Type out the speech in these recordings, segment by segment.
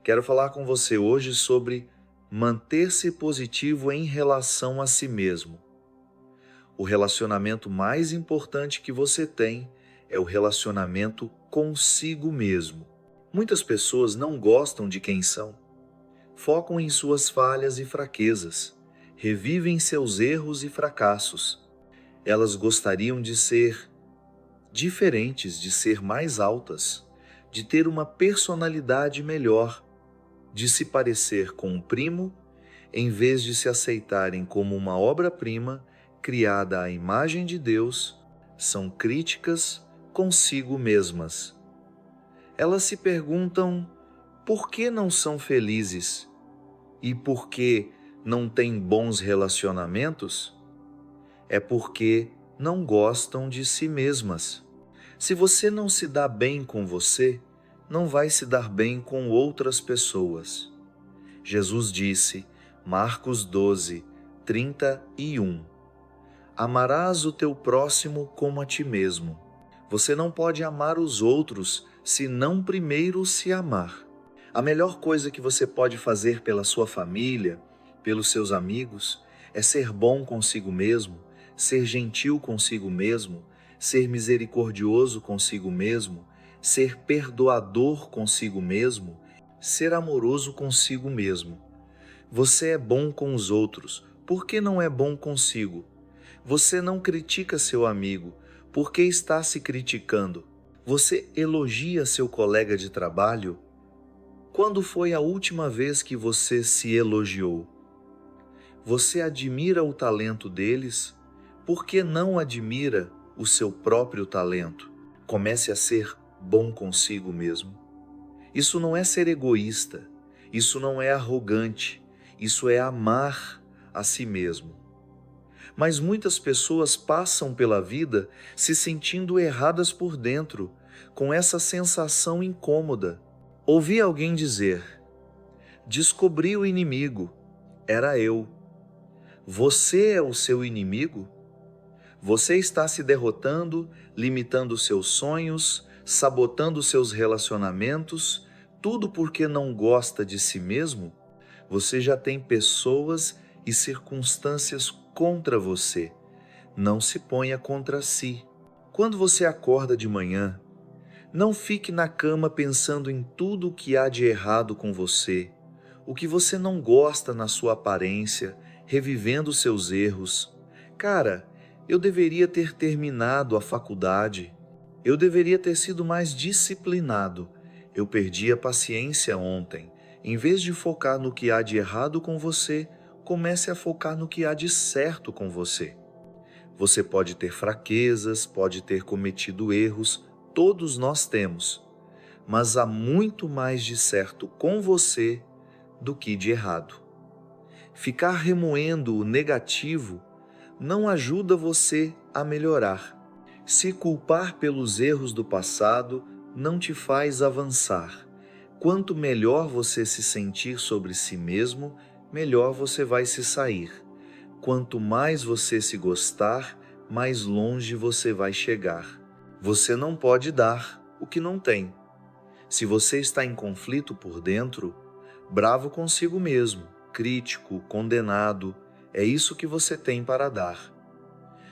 Quero falar com você hoje sobre manter-se positivo em relação a si mesmo. O relacionamento mais importante que você tem é o relacionamento consigo mesmo. Muitas pessoas não gostam de quem são, focam em suas falhas e fraquezas, revivem seus erros e fracassos. Elas gostariam de ser diferentes, de ser mais altas, de ter uma personalidade melhor, de se parecer com um primo, em vez de se aceitarem como uma obra-prima criada à imagem de Deus. São críticas consigo mesmas. Elas se perguntam por que não são felizes e por que não têm bons relacionamentos. É porque não gostam de si mesmas. Se você não se dá bem com você, não vai se dar bem com outras pessoas. Jesus disse, Marcos 12, 31, amarás o teu próximo como a ti mesmo. Você não pode amar os outros se não primeiro se amar. A melhor coisa que você pode fazer pela sua família, pelos seus amigos, é ser bom consigo mesmo, ser gentil consigo mesmo, ser misericordioso consigo mesmo, ser perdoador consigo mesmo, ser amoroso consigo mesmo. Você é bom com os outros, por que não é bom consigo? Você não critica seu amigo, por que está se criticando? Você elogia seu colega de trabalho? Quando foi a última vez que você se elogiou? Você admira o talento deles? Por que não admira o seu próprio talento? Comece a ser bom consigo mesmo. Isso não é ser egoísta, isso não é arrogante, isso é amar a si mesmo. Mas muitas pessoas passam pela vida se sentindo erradas por dentro, com essa sensação incômoda. Ouvi alguém dizer, descobri o inimigo, era eu. Você é o seu inimigo? Você está se derrotando, limitando seus sonhos, sabotando seus relacionamentos, tudo porque não gosta de si mesmo? Você já tem pessoas e circunstâncias contra você. Não se ponha contra si. Quando você acorda de manhã, não fique na cama pensando em tudo o que há de errado com você, o que você não gosta na sua aparência, revivendo seus erros. Cara, eu deveria ter terminado a faculdade. Eu deveria ter sido mais disciplinado. Eu perdi a paciência ontem. Em vez de focar no que há de errado com você, comece a focar no que há de certo com você. Você pode ter fraquezas, pode ter cometido erros, todos nós temos. Mas há muito mais de certo com você do que de errado. Ficar remoendo o negativo não ajuda você a melhorar. Se culpar pelos erros do passado não te faz avançar. Quanto melhor você se sentir sobre si mesmo, melhor você vai se sair. Quanto mais você se gostar, mais longe você vai chegar. Você não pode dar o que não tem. Se você está em conflito por dentro, bravo consigo mesmo, crítico, condenado, é isso que você tem para dar.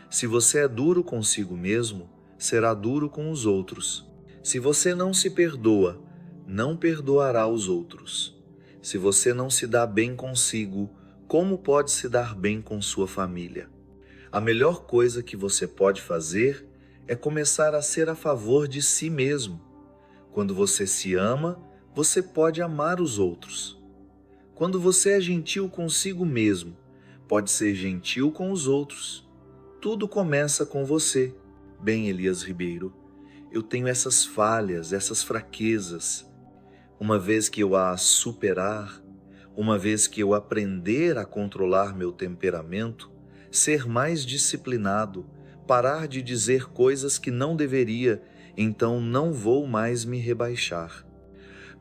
Se você é duro consigo mesmo, será duro com os outros. Se você não se perdoa, não perdoará os outros. Se você não se dá bem consigo, como pode se dar bem com sua família? A melhor coisa que você pode fazer é começar a ser a favor de si mesmo. Quando você se ama, você pode amar os outros. Quando você é gentil consigo mesmo, pode ser gentil com os outros. Tudo começa com você. Bem, Elias Ribeiro, eu tenho essas falhas, essas fraquezas. Uma vez que eu as superar, uma vez que eu aprender a controlar meu temperamento, ser mais disciplinado, parar de dizer coisas que não deveria, então não vou mais me rebaixar.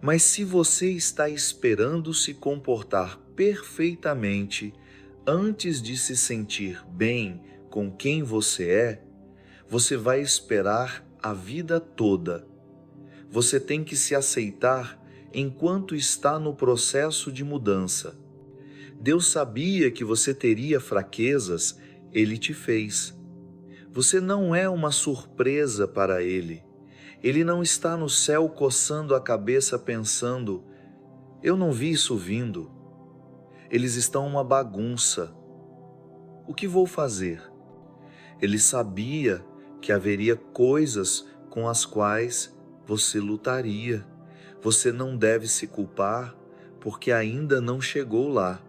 Mas se você está esperando se comportar perfeitamente antes de se sentir bem com quem você é, você vai esperar a vida toda. Você tem que se aceitar enquanto está no processo de mudança. Deus sabia que você teria fraquezas, Ele te fez. Você não é uma surpresa para Ele. Ele não está no céu coçando a cabeça pensando, eu não vi isso vindo. Eles estão uma bagunça. O que vou fazer? Ele sabia que haveria coisas com as quais você lutaria. Você não deve se culpar porque ainda não chegou lá.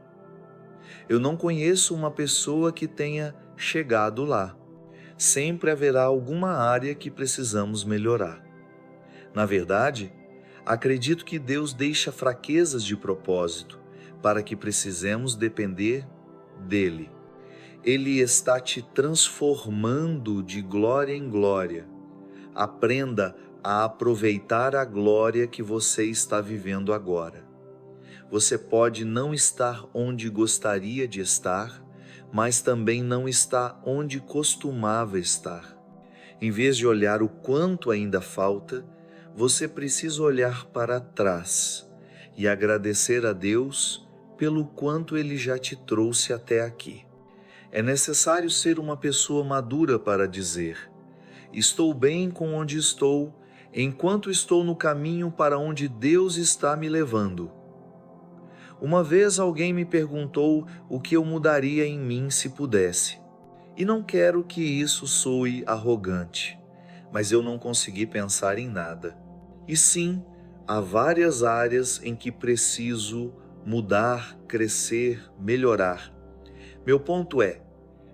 Eu não conheço uma pessoa que tenha chegado lá. Sempre haverá alguma área que precisamos melhorar. Na verdade, acredito que Deus deixa fraquezas de propósito para que precisemos depender dEle. Ele está te transformando de glória em glória. Aprenda a aproveitar a glória que você está vivendo agora. Você pode não estar onde gostaria de estar, mas também não está onde costumava estar. Em vez de olhar o quanto ainda falta, você precisa olhar para trás e agradecer a Deus pelo quanto Ele já te trouxe até aqui. É necessário ser uma pessoa madura para dizer: estou bem com onde estou, enquanto estou no caminho para onde Deus está me levando. Uma vez alguém me perguntou o que eu mudaria em mim se pudesse. E não quero que isso soe arrogante, mas eu não consegui pensar em nada. E sim, há várias áreas em que preciso mudar, crescer, melhorar. Meu ponto é,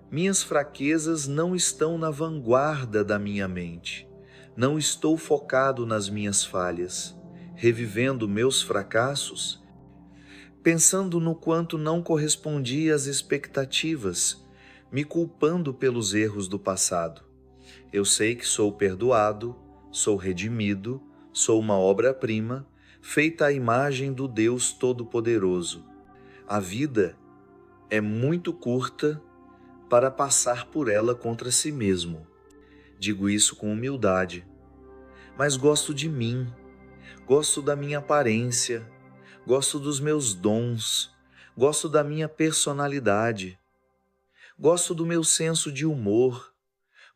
minhas fraquezas não estão na vanguarda da minha mente. Não estou focado nas minhas falhas, revivendo meus fracassos, pensando no quanto não correspondi às expectativas, me culpando pelos erros do passado. Eu sei que sou perdoado, sou redimido, sou uma obra-prima, feita à imagem do Deus Todo-Poderoso. A vida é muito curta para passar por ela contra si mesmo. Digo isso com humildade. Mas gosto de mim, gosto da minha aparência, gosto dos meus dons, gosto da minha personalidade, gosto do meu senso de humor,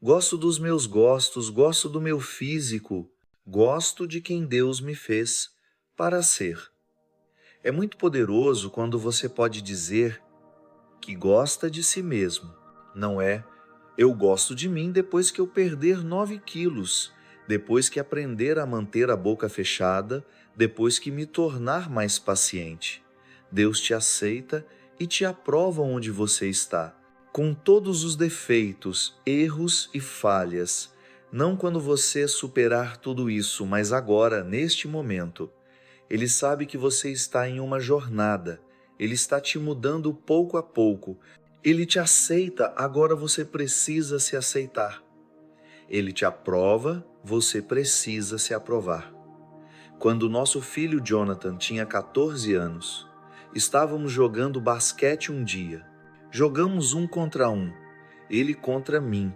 gosto dos meus gostos, gosto do meu físico, gosto de quem Deus me fez para ser. É muito poderoso quando você pode dizer que gosta de si mesmo. Não é, eu gosto de mim depois que eu perder 9 quilos, depois que aprender a manter a boca fechada, depois que me tornar mais paciente. Deus te aceita e te aprova onde você está, com todos os defeitos, erros e falhas. Não quando você superar tudo isso, mas agora, neste momento. Ele sabe que você está em uma jornada. Ele está te mudando pouco a pouco. Ele te aceita, agora você precisa se aceitar. Ele te aprova, você precisa se aprovar. Quando nosso filho Jonathan tinha 14 anos, estávamos jogando basquete um dia. Jogamos 1 contra 1, ele contra mim,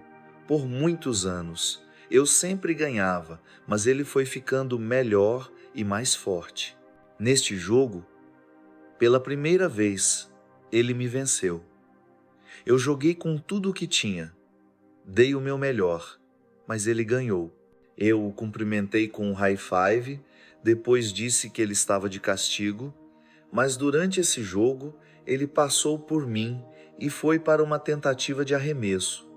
por muitos anos. Eu sempre ganhava, mas ele foi ficando melhor e mais forte. Neste jogo, pela primeira vez, ele me venceu. Eu joguei com tudo o que tinha, dei o meu melhor, mas ele ganhou. Eu o cumprimentei com um high five, depois disse que ele estava de castigo, mas durante esse jogo ele passou por mim e foi para uma tentativa de arremesso.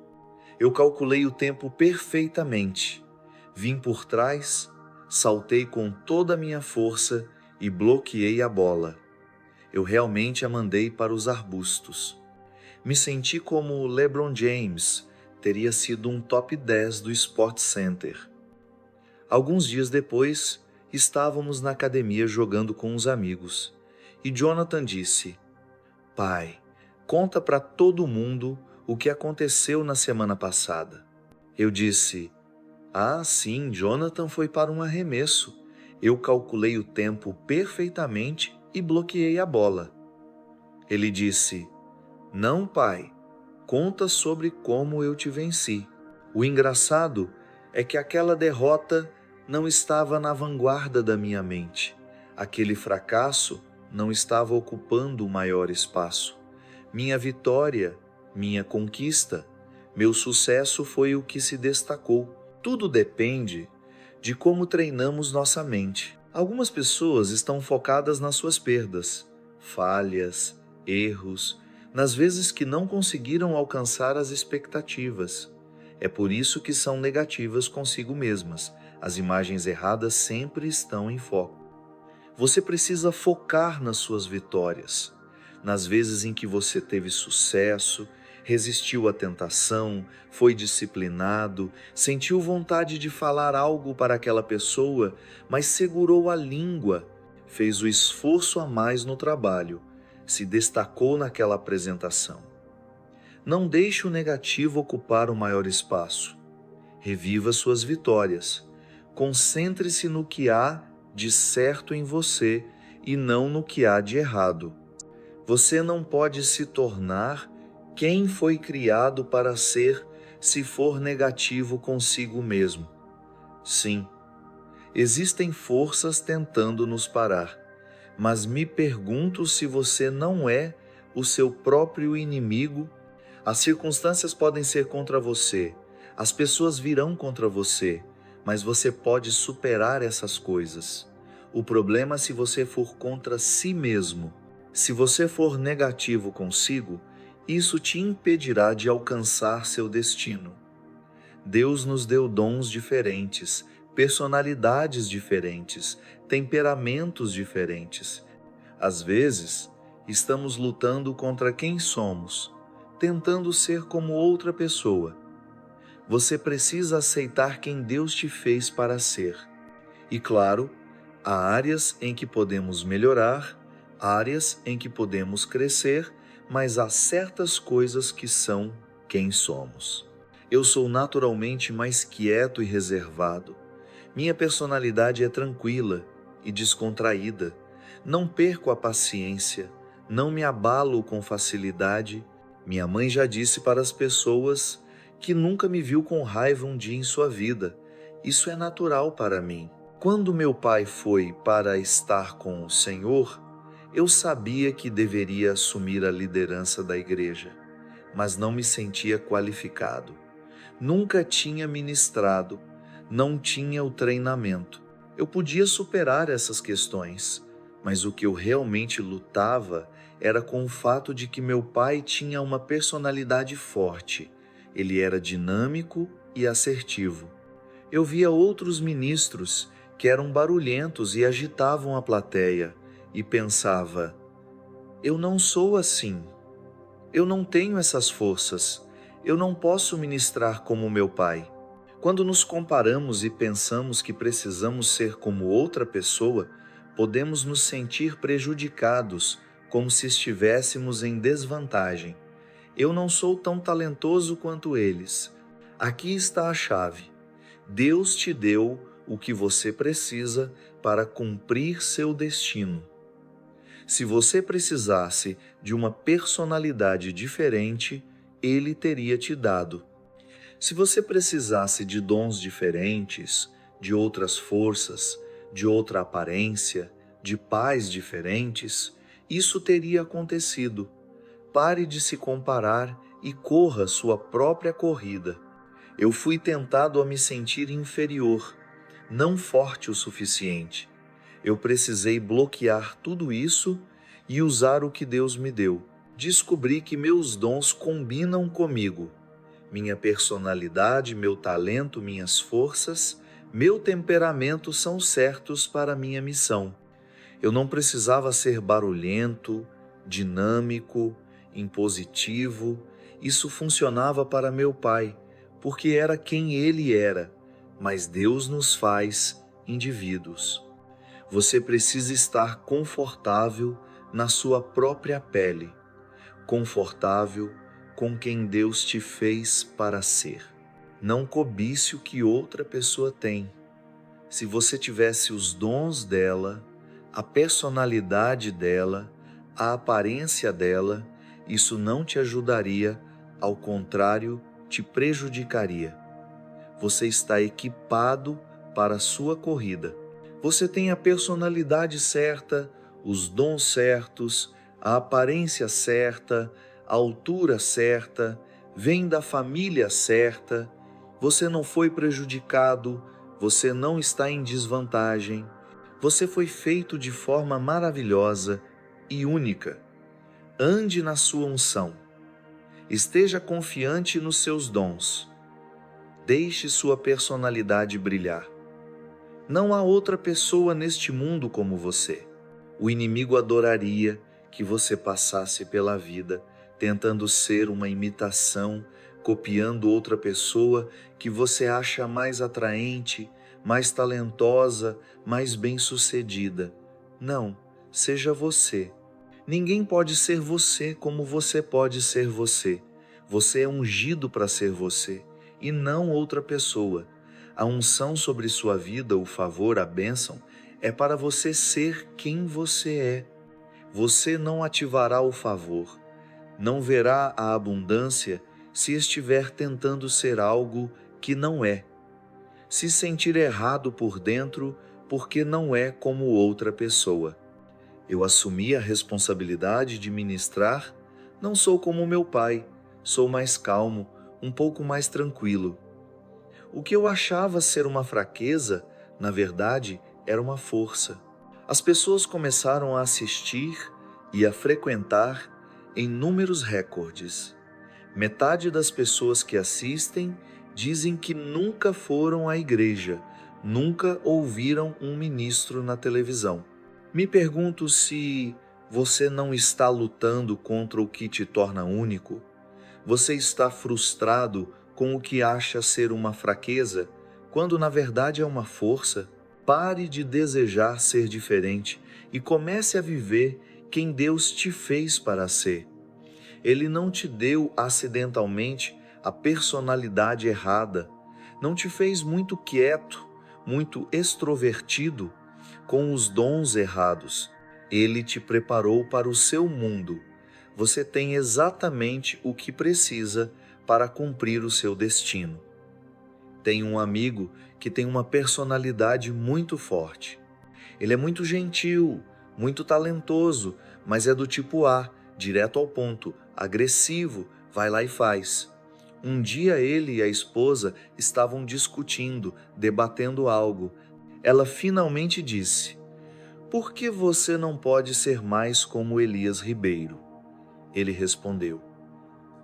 Eu calculei o tempo perfeitamente, vim por trás, saltei com toda a minha força e bloqueei a bola. Eu realmente a mandei para os arbustos. Me senti como LeBron James, teria sido um top 10 do Sport Center. Alguns dias depois, estávamos na academia jogando com uns amigos e Jonathan disse: "Pai, conta para todo mundo o que aconteceu na semana passada." Eu disse: "Ah, sim, Jonathan foi para um arremesso. Eu calculei o tempo perfeitamente e bloqueei a bola." Ele disse: "Não, pai, conta sobre como eu te venci." O engraçado é que aquela derrota não estava na vanguarda da minha mente. Aquele fracasso não estava ocupando o maior espaço. Minha vitória, minha conquista, meu sucesso foi o que se destacou. Tudo depende de como treinamos nossa mente. Algumas pessoas estão focadas nas suas perdas, falhas, erros, nas vezes que não conseguiram alcançar as expectativas. É por isso que são negativas consigo mesmas. As imagens erradas sempre estão em foco. Você precisa focar nas suas vitórias, nas vezes em que você teve sucesso, resistiu à tentação, foi disciplinado, sentiu vontade de falar algo para aquela pessoa, mas segurou a língua, fez o esforço a mais no trabalho, se destacou naquela apresentação. Não deixe o negativo ocupar o maior espaço. Reviva suas vitórias. Concentre-se no que há de certo em você e não no que há de errado. Você não pode se tornar quem foi criado para ser se for negativo consigo mesmo. Sim, existem forças tentando nos parar, mas me pergunto se você não é o seu próprio inimigo. As circunstâncias podem ser contra você, as pessoas virão contra você, mas você pode superar essas coisas. O problema é se você for contra si mesmo. Se você for negativo consigo, isso te impedirá de alcançar seu destino. Deus nos deu dons diferentes, personalidades diferentes, temperamentos diferentes. Às vezes, estamos lutando contra quem somos, tentando ser como outra pessoa. Você precisa aceitar quem Deus te fez para ser. E claro, há áreas em que podemos melhorar, áreas em que podemos crescer, mas há certas coisas que são quem somos. Eu sou naturalmente mais quieto e reservado. Minha personalidade é tranquila e descontraída. Não perco a paciência, não me abalo com facilidade. Minha mãe já disse para as pessoas que nunca me viu com raiva um dia em sua vida. Isso é natural para mim. Quando meu pai foi para estar com o Senhor, eu sabia que deveria assumir a liderança da igreja, mas não me sentia qualificado. Nunca tinha ministrado, não tinha o treinamento. Eu podia superar essas questões, mas o que eu realmente lutava era com o fato de que meu pai tinha uma personalidade forte. Ele era dinâmico e assertivo. Eu via outros ministros que eram barulhentos e agitavam a plateia, e pensava, eu não sou assim, eu não tenho essas forças, eu não posso ministrar como meu pai. Quando nos comparamos e pensamos que precisamos ser como outra pessoa, podemos nos sentir prejudicados, como se estivéssemos em desvantagem. Eu não sou tão talentoso quanto eles. Aqui está a chave. Deus te deu o que você precisa para cumprir seu destino. Se você precisasse de uma personalidade diferente, Ele teria te dado. Se você precisasse de dons diferentes, de outras forças, de outra aparência, de pais diferentes, isso teria acontecido. Pare de se comparar e corra sua própria corrida. Eu fui tentado a me sentir inferior, não forte o suficiente. Eu precisei bloquear tudo isso e usar o que Deus me deu. Descobri que meus dons combinam comigo. Minha personalidade, meu talento, minhas forças, meu temperamento são certos para minha missão. Eu não precisava ser barulhento, dinâmico, impositivo. Isso funcionava para meu pai, porque era quem ele era, mas Deus nos faz indivíduos. Você precisa estar confortável na sua própria pele, confortável com quem Deus te fez para ser. Não cobice o que outra pessoa tem. Se você tivesse os dons dela, a personalidade dela, a aparência dela, isso não te ajudaria, ao contrário, te prejudicaria. Você está equipado para a sua corrida. Você tem a personalidade certa, os dons certos, a aparência certa, a altura certa, vem da família certa, você não foi prejudicado, você não está em desvantagem, você foi feito de forma maravilhosa e única. Ande na sua unção. Esteja confiante nos seus dons. Deixe sua personalidade brilhar. Não há outra pessoa neste mundo como você. O inimigo adoraria que você passasse pela vida tentando ser uma imitação, copiando outra pessoa que você acha mais atraente, mais talentosa, mais bem-sucedida. Não, seja você. Ninguém pode ser você como você pode ser você. Você é ungido para ser você e não outra pessoa. A unção sobre sua vida, o favor, a bênção, é para você ser quem você é. Você não ativará o favor, não verá a abundância se estiver tentando ser algo que não é. Se sentir errado por dentro porque não é como outra pessoa. Eu assumi a responsabilidade de ministrar. Não sou como meu pai, sou mais calmo, um pouco mais tranquilo. O que eu achava ser uma fraqueza, na verdade, era uma força. As pessoas começaram a assistir e a frequentar em números recordes. Metade das pessoas que assistem dizem que nunca foram à igreja, nunca ouviram um ministro na televisão. Me pergunto se você não está lutando contra o que te torna único. Você está frustrado com o que acha ser uma fraqueza, quando na verdade é uma força. Pare de desejar ser diferente e comece a viver quem Deus te fez para ser. Ele não te deu acidentalmente a personalidade errada, não te fez muito quieto, muito extrovertido, com os dons errados. Ele te preparou para o seu mundo. Você tem exatamente o que precisa para cumprir o seu destino. Tenho um amigo que tem uma personalidade muito forte. Ele é muito gentil, muito talentoso, mas é do tipo A, direto ao ponto, agressivo, vai lá e faz. Um dia ele e a esposa estavam discutindo, debatendo algo. Ela finalmente disse: "Por que você não pode ser mais como Elias Ribeiro?" Ele respondeu: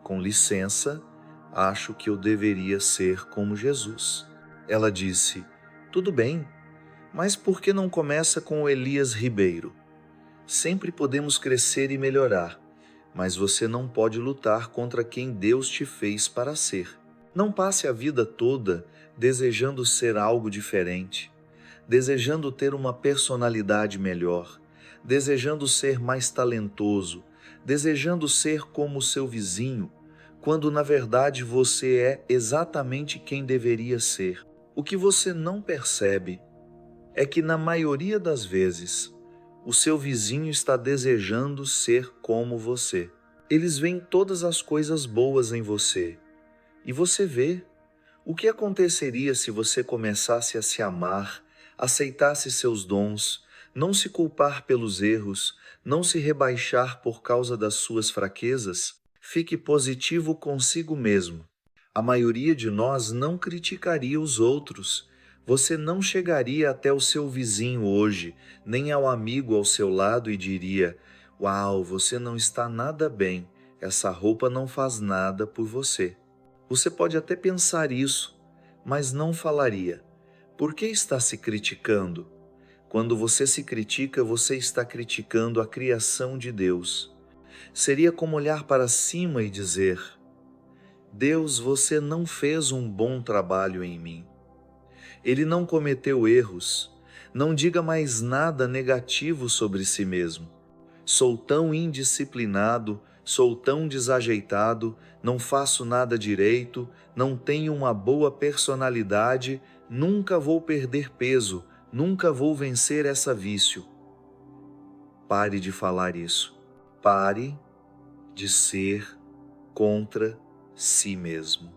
"Com licença, acho que eu deveria ser como Jesus." Ela disse: "Tudo bem, mas por que não começa com o Elias Ribeiro? Sempre podemos crescer e melhorar, mas você não pode lutar contra quem Deus te fez para ser. Não passe a vida toda desejando ser algo diferente, desejando ter uma personalidade melhor, desejando ser mais talentoso, desejando ser como seu vizinho, quando na verdade você é exatamente quem deveria ser. O que você não percebe é que na maioria das vezes, o seu vizinho está desejando ser como você. Eles veem todas as coisas boas em você. E você vê. O que aconteceria se você começasse a se amar, aceitasse seus dons, não se culpar pelos erros, não se rebaixar por causa das suas fraquezas? Fique positivo consigo mesmo. A maioria de nós não criticaria os outros. Você não chegaria até o seu vizinho hoje, nem ao amigo ao seu lado e diria: "Uau, você não está nada bem, essa roupa não faz nada por você." Você pode até pensar isso, mas não falaria. Por que está se criticando? Quando você se critica, você está criticando a criação de Deus. Seria como olhar para cima e dizer: "Deus, você não fez um bom trabalho em mim. Ele não cometeu erros. Não diga mais nada negativo sobre si mesmo. Sou tão indisciplinado, sou tão desajeitado, não faço nada direito, não tenho uma boa personalidade, nunca vou perder peso, nunca vou vencer essa vício." Pare de falar isso. Pare de ser contra si mesmo.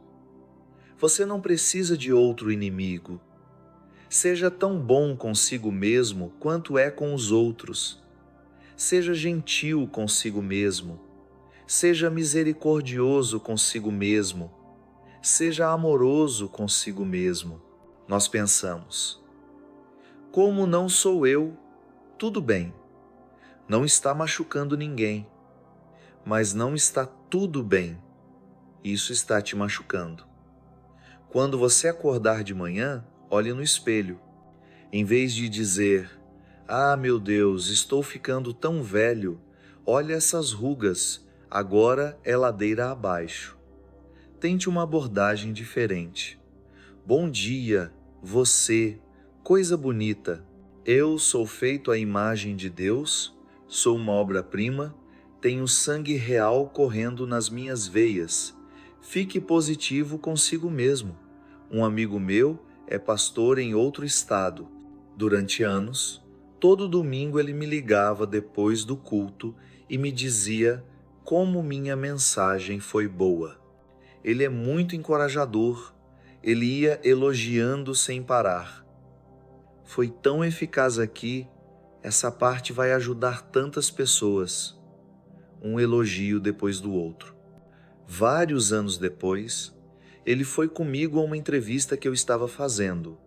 Você não precisa de outro inimigo. Seja tão bom consigo mesmo quanto é com os outros. Seja gentil consigo mesmo. Seja misericordioso consigo mesmo. Seja amoroso consigo mesmo. Nós pensamos: como não sou eu, tudo bem. Não está machucando ninguém. Mas não está tudo bem. Isso está te machucando. Quando você acordar de manhã, olhe no espelho. Em vez de dizer: ah, meu Deus, estou ficando tão velho, olha essas rugas, agora é ladeira abaixo. Tente uma abordagem diferente. Bom dia, você, coisa bonita. Eu sou feito à imagem de Deus, sou uma obra-prima, tenho sangue real correndo nas minhas veias. Fique positivo consigo mesmo. Um amigo meu é pastor em outro estado. Durante anos, todo domingo ele me ligava depois do culto e me dizia como minha mensagem foi boa. Ele é muito encorajador. Ele ia elogiando sem parar. Foi tão eficaz aqui, essa parte vai ajudar tantas pessoas. Um elogio depois do outro. Vários anos depois, ele foi comigo a uma entrevista que eu estava fazendo,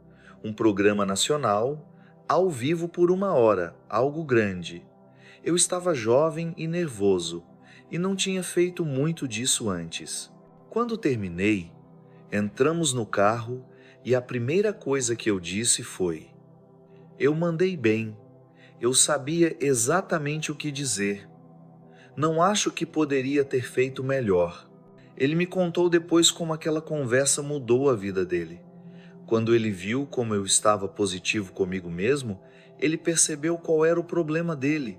um programa nacional, ao vivo por 1 hora, algo grande. Eu estava jovem e nervoso, e não tinha feito muito disso antes. Quando terminei, entramos no carro e a primeira coisa que eu disse foi: eu mandei bem, eu sabia exatamente o que dizer. Não acho que poderia ter feito melhor. Ele me contou depois como aquela conversa mudou a vida dele. Quando ele viu como eu estava positivo comigo mesmo, ele percebeu qual era o problema dele.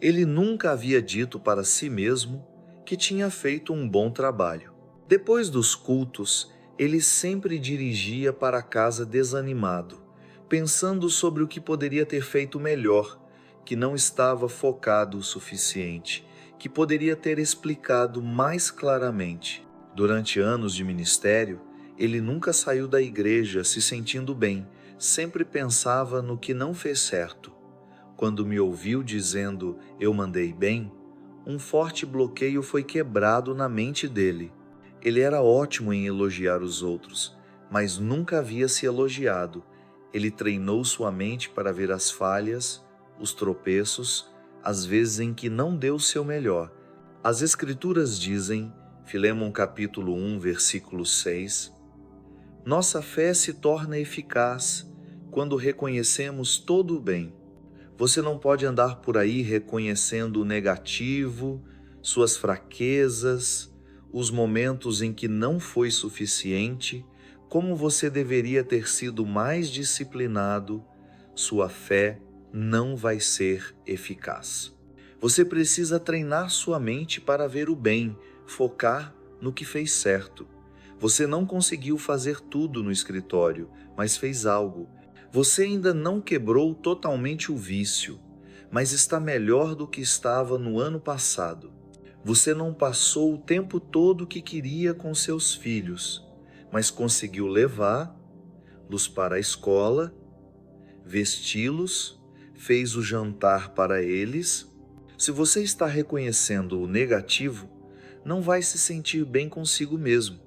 Ele nunca havia dito para si mesmo que tinha feito um bom trabalho. Depois dos cultos, ele sempre dirigia para casa desanimado, pensando sobre o que poderia ter feito melhor, que não estava focado o suficiente, que poderia ter explicado mais claramente. Durante anos de ministério, ele nunca saiu da igreja se sentindo bem, sempre pensava no que não fez certo. Quando me ouviu dizendo eu mandei bem, um forte bloqueio foi quebrado na mente dele. Ele era ótimo em elogiar os outros, mas nunca havia se elogiado. Ele treinou sua mente para ver as falhas, os tropeços, as vezes em que não deu o seu melhor. As Escrituras dizem, Filemon capítulo 1, versículo 6, nossa fé se torna eficaz quando reconhecemos todo o bem. Você não pode andar por aí reconhecendo o negativo, suas fraquezas, os momentos em que não foi suficiente, como você deveria ter sido mais disciplinado, sua fé não vai ser eficaz. Você precisa treinar sua mente para ver o bem, focar no que fez certo. Você não conseguiu fazer tudo no escritório, mas fez algo. Você ainda não quebrou totalmente o vício, mas está melhor do que estava no ano passado. Você não passou o tempo todo que queria com seus filhos, mas conseguiu levá-los para a escola, vesti-los, fez o jantar para eles. Se você está reconhecendo o negativo, não vai se sentir bem consigo mesmo.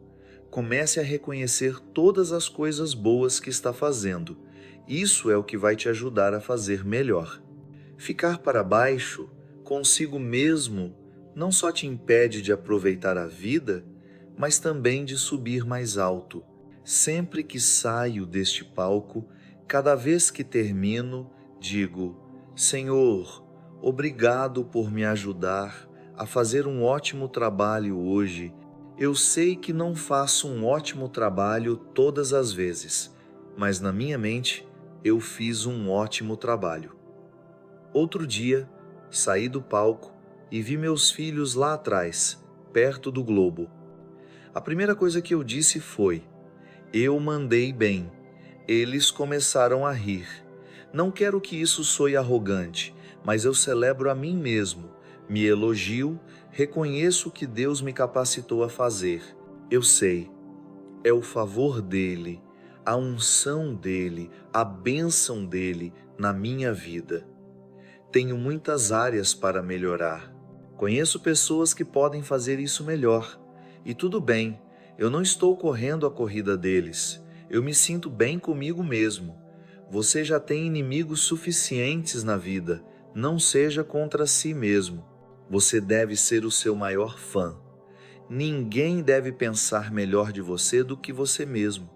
Comece a reconhecer todas as coisas boas que está fazendo. Isso é o que vai te ajudar a fazer melhor. Ficar para baixo, consigo mesmo, não só te impede de aproveitar a vida, mas também de subir mais alto. Sempre que saio deste palco, cada vez que termino, digo: Senhor, obrigado por me ajudar a fazer um ótimo trabalho hoje. Eu sei que não faço um ótimo trabalho todas as vezes, mas na minha mente eu fiz um ótimo trabalho. Outro dia, saí do palco e vi meus filhos lá atrás, perto do globo. A primeira coisa que eu disse foi: eu mandei bem. Eles começaram a rir. Não quero que isso soe arrogante, mas eu celebro a mim mesmo, me elogio, reconheço o que Deus me capacitou a fazer. Eu sei, é o favor dele, a unção dele, a bênção dele na minha vida. Tenho muitas áreas para melhorar. Conheço pessoas que podem fazer isso melhor. E tudo bem, eu não estou correndo a corrida deles. Eu me sinto bem comigo mesmo. Você já tem inimigos suficientes na vida. Não seja contra si mesmo. Você deve ser o seu maior fã. Ninguém deve pensar melhor de você do que você mesmo.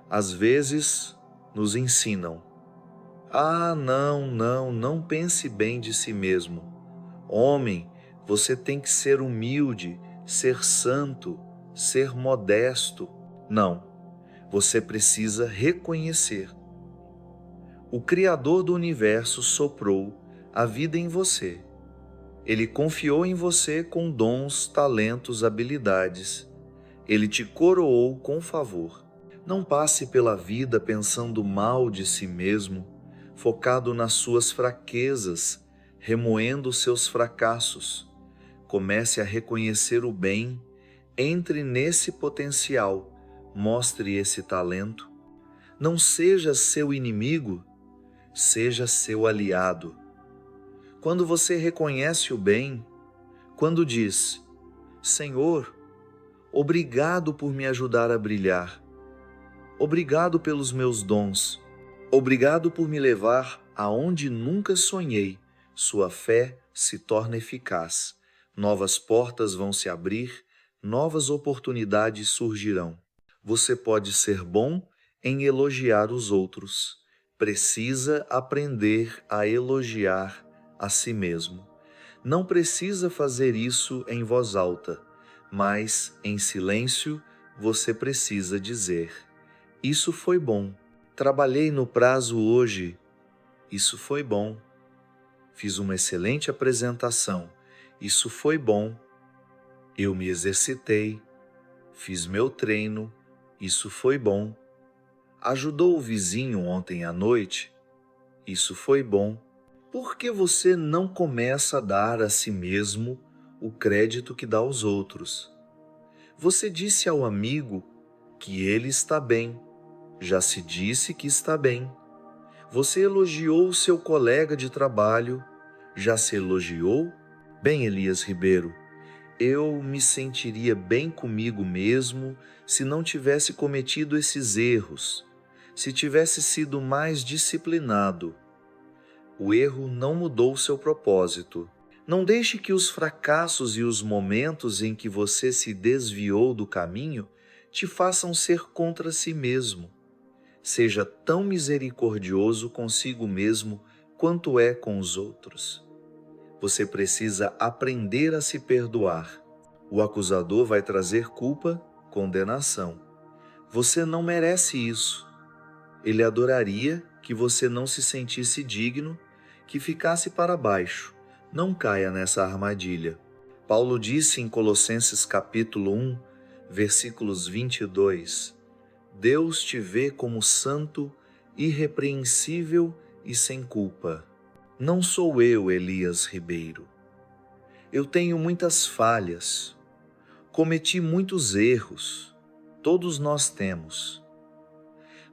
Às vezes, nos ensinam: não pense bem de si mesmo. Homem, você tem que ser humilde, ser santo, ser modesto. Não, você precisa reconhecer. O Criador do universo soprou a vida em você. Ele confiou em você com dons, talentos, habilidades. Ele te coroou com favor. Não passe pela vida pensando mal de si mesmo, focado nas suas fraquezas, remoendo seus fracassos. Comece a reconhecer o bem, entre nesse potencial, mostre esse talento. Não seja seu inimigo, seja seu aliado. Quando você reconhece o bem, quando diz: Senhor, obrigado por me ajudar a brilhar, obrigado pelos meus dons, obrigado por me levar aonde nunca sonhei, sua fé se torna eficaz. Novas portas vão se abrir, novas oportunidades surgirão. Você pode ser bom em elogiar os outros. Precisa aprender a elogiar a si mesmo. Não precisa fazer isso em voz alta, mas em silêncio você precisa dizer: isso foi bom. Trabalhei no prazo hoje. Isso foi bom. Fiz uma excelente apresentação. Isso foi bom. Eu me exercitei. Fiz meu treino. Isso foi bom. Ajudou o vizinho ontem à noite. Isso foi bom. Por que você não começa a dar a si mesmo o crédito que dá aos outros? Você disse ao amigo que ele está bem. Já se disse que está bem. Você elogiou o seu colega de trabalho. Já se elogiou? Bem, Elias Ribeiro, eu me sentiria bem comigo mesmo se não tivesse cometido esses erros, se tivesse sido mais disciplinado. O erro não mudou seu propósito. Não deixe que os fracassos e os momentos em que você se desviou do caminho te façam ser contra si mesmo. Seja tão misericordioso consigo mesmo quanto é com os outros. Você precisa aprender a se perdoar. O acusador vai trazer culpa, condenação. Você não merece isso. Ele adoraria que você não se sentisse digno, que ficasse para baixo. Não caia nessa armadilha. Paulo disse em Colossenses capítulo 1, versículos 22, Deus te vê como santo, irrepreensível e sem culpa. Não sou eu, Elias Ribeiro. Eu tenho muitas falhas. Cometi muitos erros. Todos nós temos.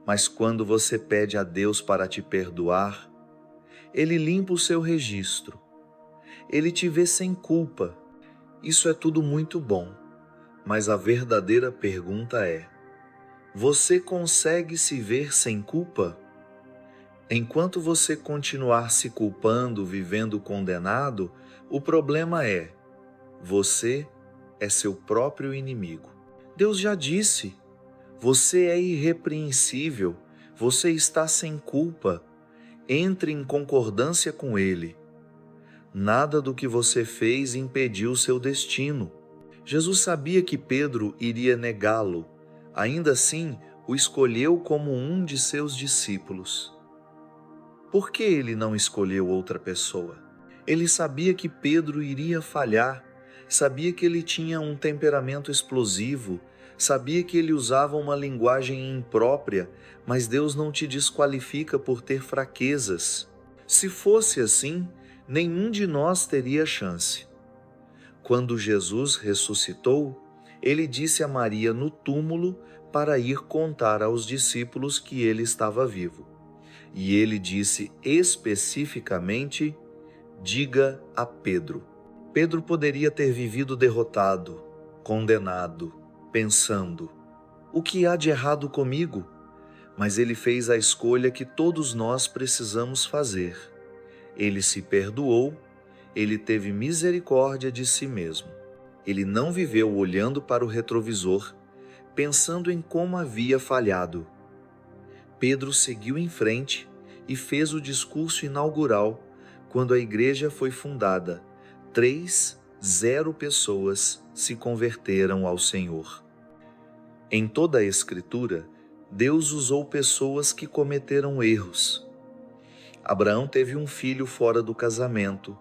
Mas quando você pede a Deus para te perdoar, Ele limpa o seu registro. Ele te vê sem culpa. Isso é tudo muito bom. Mas a verdadeira pergunta é: você consegue se ver sem culpa? Enquanto você continuar se culpando, vivendo condenado, o problema é: você é seu próprio inimigo. Deus já disse: você é irrepreensível, você está sem culpa. Entre em concordância com Ele. Nada do que você fez impediu seu destino. Jesus sabia que Pedro iria negá-lo. Ainda assim, o escolheu como um de seus discípulos. Por que ele não escolheu outra pessoa? Ele sabia que Pedro iria falhar, sabia que ele tinha um temperamento explosivo, sabia que ele usava uma linguagem imprópria, mas Deus não te desqualifica por ter fraquezas. Se fosse assim, nenhum de nós teria chance. Quando Jesus ressuscitou, ele disse a Maria no túmulo para ir contar aos discípulos que ele estava vivo. E ele disse especificamente: diga a Pedro. Pedro poderia ter vivido derrotado, condenado, pensando: o que há de errado comigo? Mas ele fez a escolha que todos nós precisamos fazer. Ele se perdoou, ele teve misericórdia de si mesmo. Ele não viveu olhando para o retrovisor, pensando em como havia falhado. Pedro seguiu em frente e fez o discurso inaugural quando a igreja foi fundada. 0 pessoas se converteram ao Senhor. Em toda a Escritura, Deus usou pessoas que cometeram erros. Abraão teve um filho fora do casamento.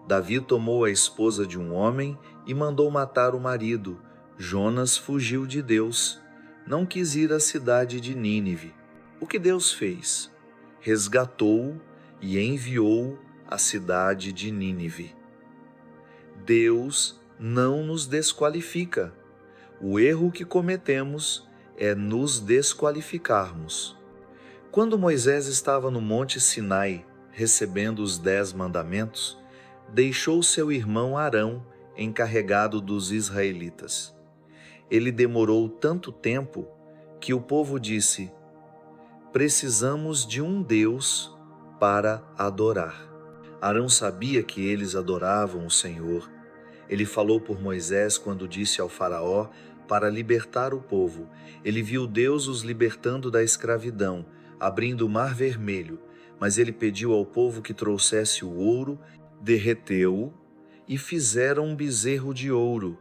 Davi tomou a esposa de um homem e mandou matar o marido. Jonas fugiu de Deus. Não quis ir à cidade de Nínive. O que Deus fez? Resgatou-o e enviou à cidade de Nínive. Deus não nos desqualifica. O erro que cometemos é nos desqualificarmos. Quando Moisés estava no Monte Sinai, recebendo os 10 mandamentos, deixou seu irmão Arão encarregado dos israelitas. Ele demorou tanto tempo que o povo disse: precisamos de um Deus para adorar. Arão sabia que eles adoravam o Senhor. Ele falou por Moisés quando disse ao faraó para libertar o povo. Ele viu Deus os libertando da escravidão, abrindo o mar vermelho, mas ele pediu ao povo que trouxesse o ouro, derreteu-o e fizeram um bezerro de ouro.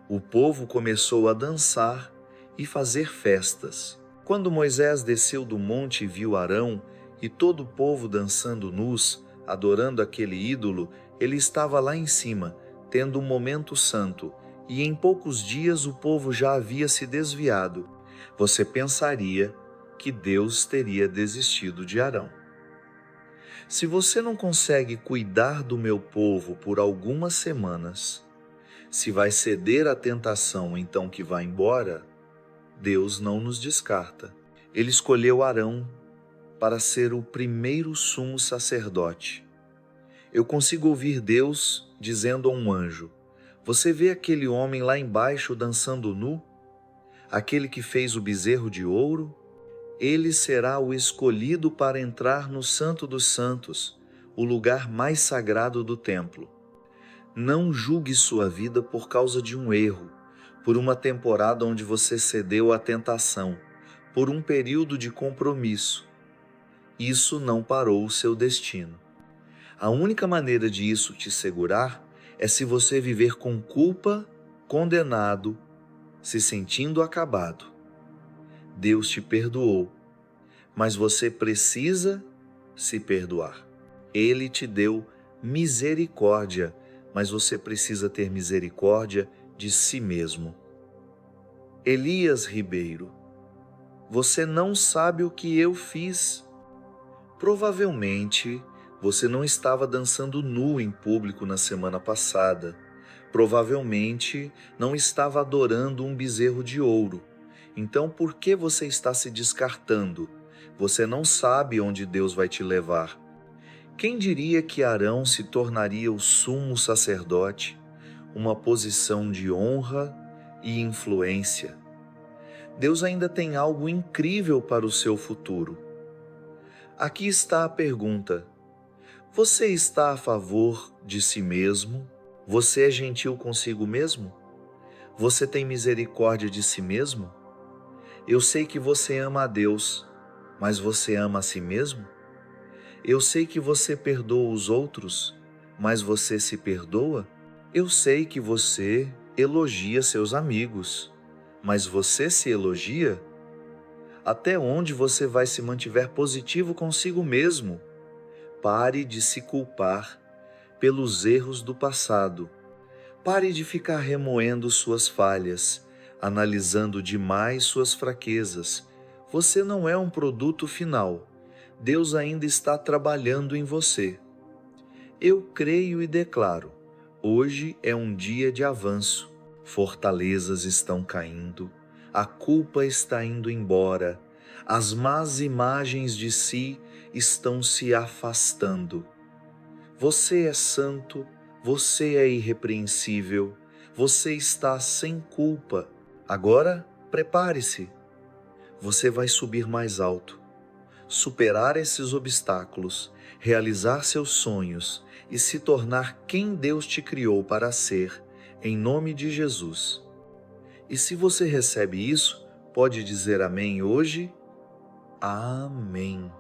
O povo começou a dançar e fazer festas. Quando Moisés desceu do monte e viu Arão e todo o povo dançando nus, adorando aquele ídolo, ele estava lá em cima, tendo um momento santo, e em poucos dias o povo já havia se desviado. Você pensaria que Deus teria desistido de Arão. Se você não consegue cuidar do meu povo por algumas semanas, se vai ceder à tentação então que vá embora, Deus não nos descarta. Ele escolheu Arão para ser o primeiro sumo sacerdote. Eu consigo ouvir Deus dizendo a um anjo: você vê aquele homem lá embaixo dançando nu? Aquele que fez o bezerro de ouro? Ele será o escolhido para entrar no Santo dos Santos, o lugar mais sagrado do templo. Não julgue sua vida por causa de um erro, por uma temporada onde você cedeu à tentação, por um período de compromisso. Isso não parou o seu destino. A única maneira de isso te segurar é se você viver com culpa, condenado, se sentindo acabado. Deus te perdoou, mas você precisa se perdoar. Ele te deu misericórdia, mas você precisa ter misericórdia de si mesmo. Elias Ribeiro, você não sabe o que eu fiz. Provavelmente você não estava dançando nu em público na semana passada. Provavelmente não estava adorando um bezerro de ouro. Então por que você está se descartando? Você não sabe onde Deus vai te levar. Quem diria que Arão se tornaria o sumo sacerdote, uma posição de honra e influência? Deus ainda tem algo incrível para o seu futuro. Aqui está a pergunta: você está a favor de si mesmo? Você é gentil consigo mesmo? Você tem misericórdia de si mesmo? Eu sei que você ama a Deus, mas você ama a si mesmo? Eu sei que você perdoa os outros, mas você se perdoa? Eu sei que você elogia seus amigos, mas você se elogia? Até onde você vai se mantiver positivo consigo mesmo? Pare de se culpar pelos erros do passado. Pare de ficar remoendo suas falhas, analisando demais suas fraquezas. Você não é um produto final. Deus ainda está trabalhando em você. Eu creio e declaro: hoje é um dia de avanço. Fortalezas estão caindo, A culpa está indo embora. As más imagens de si estão se afastando. Você é santo, você é irrepreensível, você está sem culpa. Agora, prepare-se. Você vai subir mais alto, superar esses obstáculos, realizar seus sonhos e se tornar quem Deus te criou para ser, em nome de Jesus. E se você recebe isso, pode dizer amém hoje? Amém.